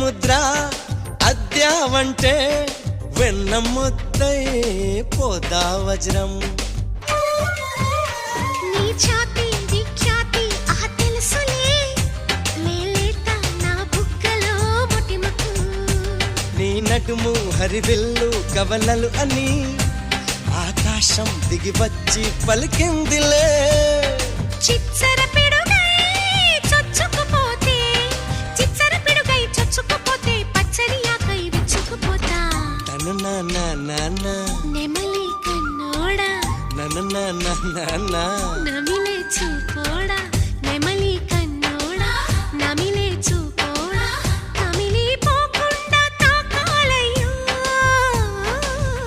ముద్ర అద్యావంటే వెన్న ముద్దై పోదా వజ్రం నీ ఛాతి విఖ్యాతి ఆ తెలుసులే మేలేత నా బుగ్గలో మొటిమకు నీ నడుము హరివిల్లు కవలలు అని ఆకాశం దిగి వచ్చి పలికిందిలే చిచ్చర పిడుగై చొచ్చుకుపోతే చిచ్చర పిడుగై చొచ్చుకుపోతే పచ్చని ఆకై విచ్చుకుపోతా తను నా నెమలి కన్నోడా నన్ను నా నమిలే చూ